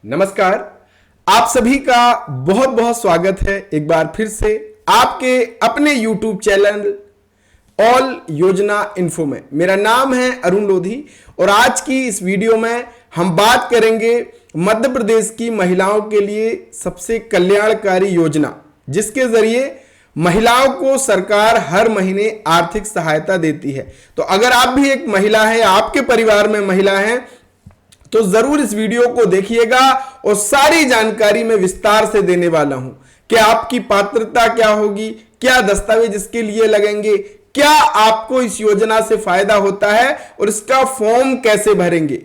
नमस्कार। आप सभी का बहुत बहुत स्वागत है एक बार फिर से आपके अपने YouTube चैनल ऑल योजना इन्फो में। मेरा नाम है अरुण लोधी और आज की इस वीडियो में हम बात करेंगे मध्य प्रदेश की महिलाओं के लिए सबसे कल्याणकारी योजना, जिसके जरिए महिलाओं को सरकार हर महीने आर्थिक सहायता देती है। तो अगर आप भी एक महिला है, आपके परिवार में महिला है, तो जरूर इस वीडियो को देखिएगा और सारी जानकारी मैं विस्तार से देने वाला हूं कि आपकी पात्रता क्या होगी, क्या दस्तावेज इसके लिए लगेंगे, क्या आपको इस योजना से फायदा होता है और इसका फॉर्म कैसे भरेंगे।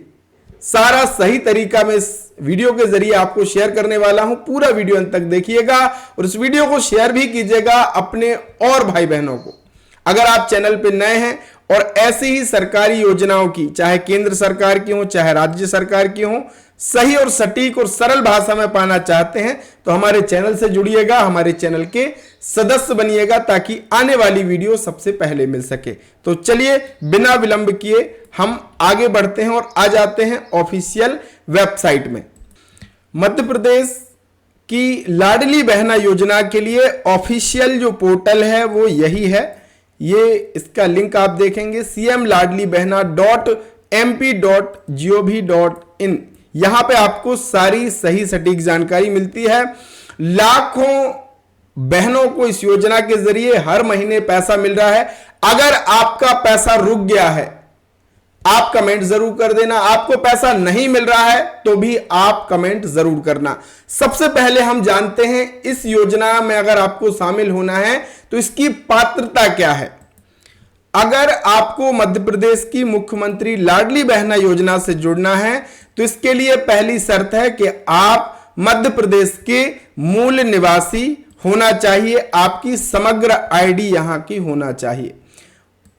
सारा सही तरीका मैं इस वीडियो के जरिए आपको शेयर करने वाला हूं। पूरा वीडियो अंत तक देखिएगा और इस वीडियो को शेयर भी कीजिएगा अपने और भाई बहनों को। अगर आप चैनल पे नए हैं और ऐसी ही सरकारी योजनाओं की, चाहे केंद्र सरकार की हो चाहे राज्य सरकार की हो, सही और सटीक और सरल भाषा में पाना चाहते हैं तो हमारे चैनल से जुड़िएगा, हमारे चैनल के सदस्य बनिएगा ताकि आने वाली वीडियो सबसे पहले मिल सके। तो चलिए बिना विलंब किए हम आगे बढ़ते हैं और आ जाते हैं ऑफिशियल वेबसाइट में। मध्य प्रदेश की लाडली बहना योजना के लिए ऑफिशियल जो पोर्टल है वो यही है। ये इसका लिंक आप देखेंगे cmladlibehna.mp.gov.in। यहां पे आपको सारी सही सटीक जानकारी मिलती है। लाखों बहनों को इस योजना के जरिए हर महीने पैसा मिल रहा है। अगर आपका पैसा रुक गया है, आप कमेंट जरूर कर देना। आपको पैसा नहीं मिल रहा है तो भी आप कमेंट जरूर करना। सबसे पहले हम जानते हैं इस योजना में अगर आपको शामिल होना है तो इसकी पात्रता क्या है। अगर आपको मध्य प्रदेश की मुख्यमंत्री लाडली बहना योजना से जुड़ना है तो इसके लिए पहली शर्त है कि आप मध्य प्रदेश के मूल निवासी होना चाहिए। आपकी समग्र आईडी यहां की होना चाहिए।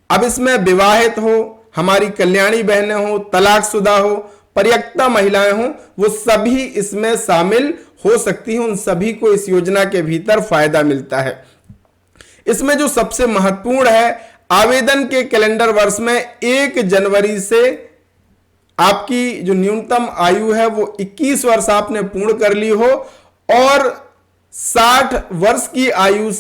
अब इसमें विवाहित हो, हमारी कल्याणी बहनें हो, तलाकशुदा हो, परित्यक्ता महिलाएं हो, वो सभी इसमें शामिल हो सकती हैं। उन सभी को इस योजना के भीतर फायदा मिलता है। इसमें जो सबसे महत्वपूर्ण है, आवेदन के कैलेंडर वर्ष में 1 जनवरी से आपकी जो न्यूनतम आयु है वो 21 वर्ष आपने पूर्ण कर ली हो और 60 वर्ष की आयु,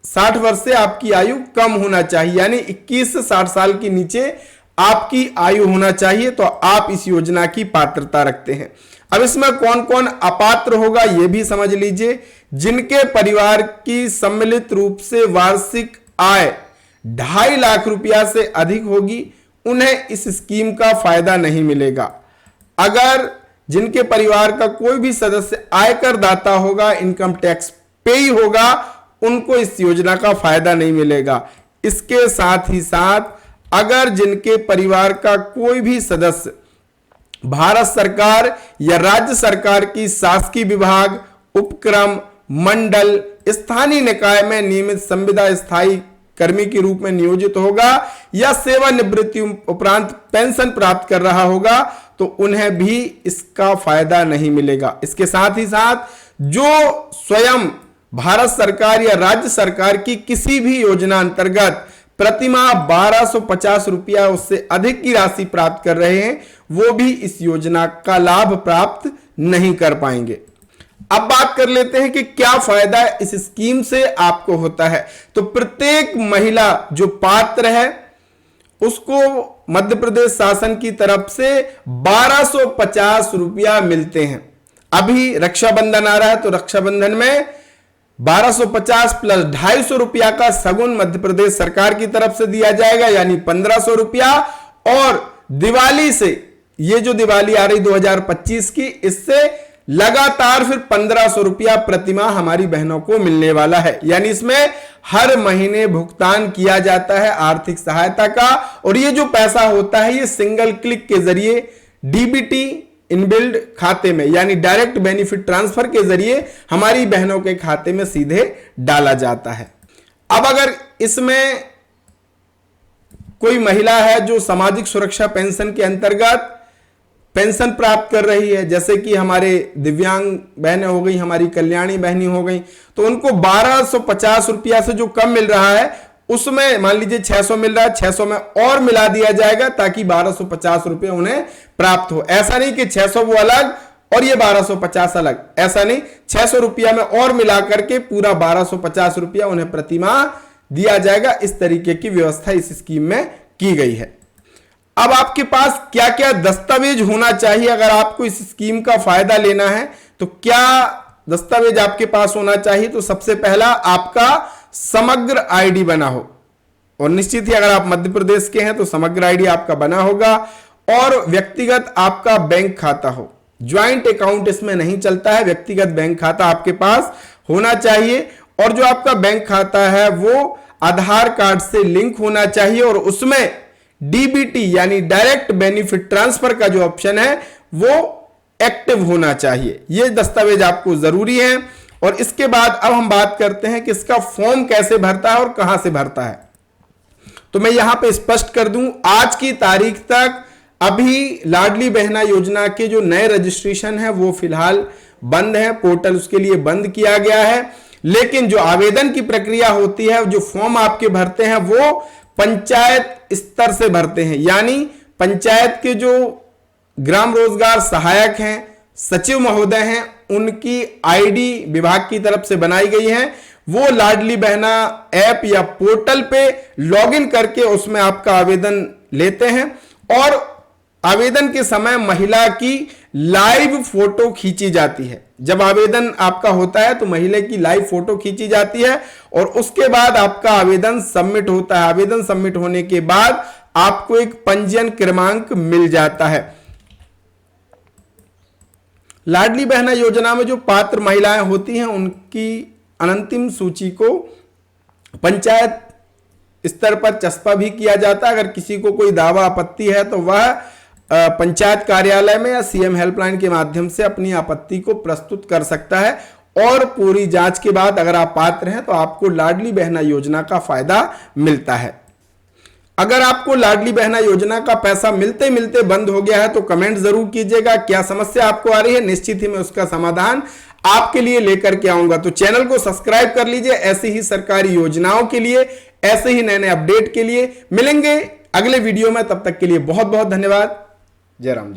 60 वर्ष से आपकी आयु कम होना चाहिए, यानी 21 से 60 साल के नीचे आपकी आयु होना चाहिए, तो आप इस योजना की पात्रता रखते हैं। अब इसमें कौन कौन अपात्र होगा ये भी समझ लीजिए। जिनके परिवार की सम्मिलित रूप से वार्षिक आय 2.5 लाख रुपया से अधिक होगी उन्हें इस स्कीम का फायदा नहीं मिलेगा। अगर जिनके परिवार का कोई भी सदस्य आयकर दाता होगा, इनकम टैक्स पेई होगा, उनको इस योजना का फायदा नहीं मिलेगा। इसके साथ ही साथ अगर जिनके परिवार का कोई भी सदस्य भारत सरकार या राज्य सरकार की शासकीय विभाग, उपक्रम, मंडल, स्थानीय निकाय में नियमित संविदा स्थायी कर्मी के रूप में नियोजित होगा या सेवानिवृत्ति उपरांत पेंशन प्राप्त कर रहा होगा तो उन्हें भी इसका फायदा नहीं मिलेगा। इसके साथ ही साथ जो स्वयं भारत सरकार या राज्य सरकार की किसी भी योजना अंतर्गत प्रतिमाह 1250 रुपया उससे अधिक की राशि प्राप्त कर रहे हैं, वो भी इस योजना का लाभ प्राप्त नहीं कर पाएंगे। अब बात कर लेते हैं कि क्या फायदा इस स्कीम से आपको होता है। तो प्रत्येक महिला जो पात्र है उसको मध्य प्रदेश शासन की तरफ से 1250 रुपया मिलते हैं। अभी रक्षाबंधन आ रहा है तो रक्षाबंधन में 1250 प्लस 250 रुपया का सगुन मध्य प्रदेश सरकार की तरफ से दिया जाएगा, यानी 1500 रुपया। और दिवाली से, ये जो दिवाली आ रही 2025 की, इससे लगातार फिर 1500 रुपया प्रतिमाह हमारी बहनों को मिलने वाला है। यानी इसमें हर महीने भुगतान किया जाता है आर्थिक सहायता का। और ये जो पैसा होता है ये सिंगल क्लिक के जरिए डीबीटी इनबिल्ड खाते में, यानी डायरेक्ट बेनिफिट ट्रांसफर के जरिए हमारी बहनों के खाते में सीधे डाला जाता है। अब अगर इसमें कोई महिला है जो सामाजिक सुरक्षा पेंशन के अंतर्गत पेंशन प्राप्त कर रही है, जैसे कि हमारे दिव्यांग बहनें हो गई, हमारी कल्याणी बहनी हो गई, तो उनको 1250 रुपया से जो कम मिल रहा है उसमें मान लीजिए 600 मिल रहा है, 600 में और मिला दिया जाएगा ताकि 1250 रुपए उन्हें प्राप्त हो। ऐसा नहीं कि 600 वो अलग और ये 1250 अलग, ऐसा नहीं, 600 रुपया में और मिला करके पूरा 1250 रुपया उन्हें प्रतिमाह दिया जाएगा। इस तरीके की व्यवस्था इस स्कीम में की गई है। अब आपके पास क्या क्या दस्तावेज होना चाहिए अगर आपको इस स्कीम का फायदा लेना है, तो क्या दस्तावेज आपके पास होना चाहिए? तो सबसे पहला आपका समग्र आईडी बना हो, और निश्चित ही अगर आप मध्य प्रदेश के हैं तो समग्र आईडी आपका बना होगा, और व्यक्तिगत आपका बैंक खाता हो। ज्वाइंट अकाउंट इसमें नहीं चलता है, व्यक्तिगत बैंक खाता आपके पास होना चाहिए, और जो आपका बैंक खाता है वो आधार कार्ड से लिंक होना चाहिए, और उसमें डीबीटी यानी डायरेक्ट बेनिफिट ट्रांसफर का जो ऑप्शन है वो एक्टिव होना चाहिए। ये दस्तावेज आपको जरूरी है। और इसके बाद अब हम बात करते हैं कि इसका फॉर्म कैसे भरता है और कहां से भरता है। तो मैं यहां पे स्पष्ट कर दूं, आज की तारीख तक अभी लाडली बहना योजना के जो नए रजिस्ट्रेशन है वो फिलहाल बंद है, पोर्टल उसके लिए बंद किया गया है। लेकिन जो आवेदन की प्रक्रिया होती है, जो फॉर्म आपके भरते हैं वो पंचायत स्तर से भरते हैं, यानी पंचायत के जो ग्राम रोजगार सहायक हैं, सचिव महोदय हैं, उनकी आईडी विभाग की तरफ से बनाई गई है। वो लाडली बहना ऐप या पोर्टल पे लॉगिन करके उसमें आपका आवेदन लेते हैं, और आवेदन के समय महिला की लाइव फोटो खींची जाती है। जब आवेदन आपका होता है तो महिला की लाइव फोटो खींची जाती है, और उसके बाद आपका आवेदन सबमिट होता है। आवेदन सबमिट होने के बाद आपको एक पंजीयन क्रमांक मिल जाता है। लाडली बहना योजना में जो पात्र महिलाएं होती हैं उनकी अंतिम सूची को पंचायत स्तर पर चस्पा भी किया जाता है। अगर किसी को कोई दावा आपत्ति है तो वह पंचायत कार्यालय में या सीएम हेल्पलाइन के माध्यम से अपनी आपत्ति को प्रस्तुत कर सकता है, और पूरी जांच के बाद अगर आप पात्र हैं तो आपको लाडली बहना योजना का फायदा मिलता है। अगर आपको लाडली बहना योजना का पैसा मिलते मिलते बंद हो गया है तो कमेंट जरूर कीजिएगा, क्या समस्या आपको आ रही है। निश्चित ही मैं उसका समाधान आपके लिए लेकर के आऊंगा। तो चैनल को सब्सक्राइब कर लीजिए, ऐसी ही सरकारी योजनाओं के लिए, ऐसे ही नए नए अपडेट के लिए। मिलेंगे अगले वीडियो में, तब तक के लिए बहुत बहुत धन्यवाद। जय राम जी।